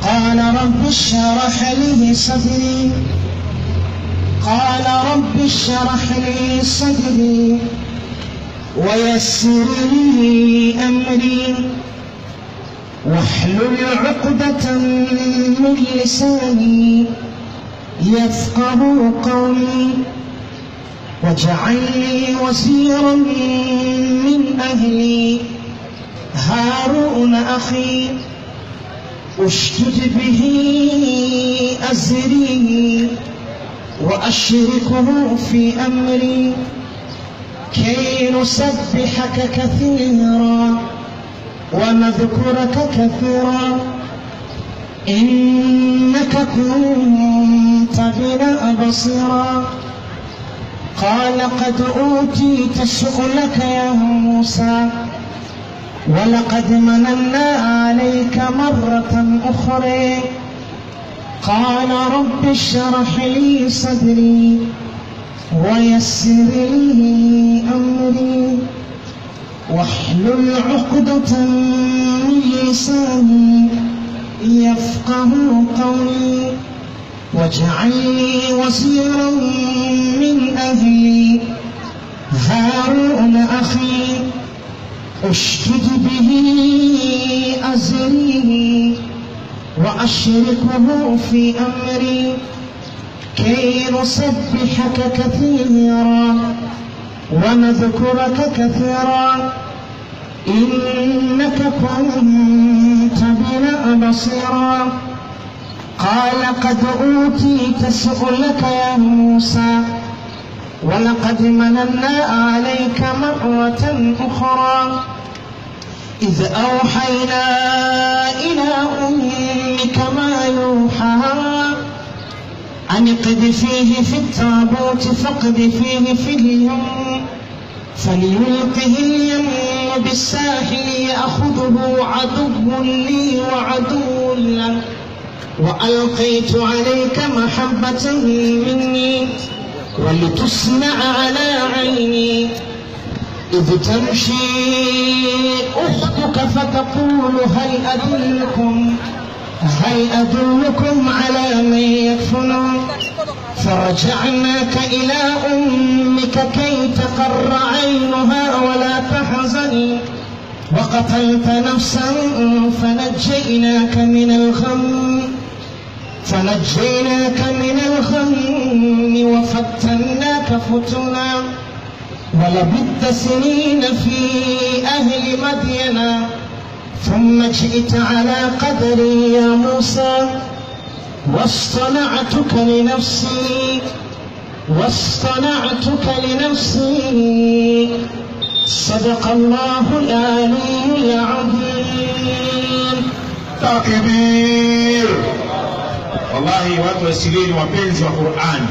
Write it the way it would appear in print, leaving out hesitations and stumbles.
قال رب اشرح لي صدري قال رب اشرح لي صدري ويسر لي أمري واحلل عقدة من لساني يفقه قولي واجعل لي وزيرا من أهلي هارون أخي اشدد به أزري وأشركه في أمري كي نسبحك كثيرا ونذكرك كثيرا إنك كنت بنا بصيرا. قال قد أوتيت سؤلك يا موسى ولقد مننا عليك مرة أخرى. قال رب اشرح لي صدري ويسر لي أمري واحلل عقدة من لساني يفقه قولي واجعل لي وزيرا من أهلي هارون أخي اشدد به أزري وأشركه في أمري كي نسبحك كثيرا ونذكرك كثيرا إنك كنت بنا بصيرا. قال قد أوتيت سؤلك يا موسى ولقد مننا عليك مرة أخرى إذ أوحينا إلى أمك ما يوحى أن اقذفيه في التابوت فاقذفيه في اليم فليلقه اليم بالساحل يأخذه عدو لي وعدو له وألقيت عليك محبة مني ولتصنع على عيني إذ تمشي أختك فتقول هل أدلكم على من يكفل فرجعناك إلى أمك كي تقر عينها ولا تحزن وقتلت نفسا فنجيناك من الغم وفتناك فتنا ولبثت سنين في أهل مدين ثم جئت على قدري يا موسى واصطنعتك لنفسي صدق الله العلي العظيم. Takbir! Wallahi watu wa Isilini wapenzi wa Qur'an.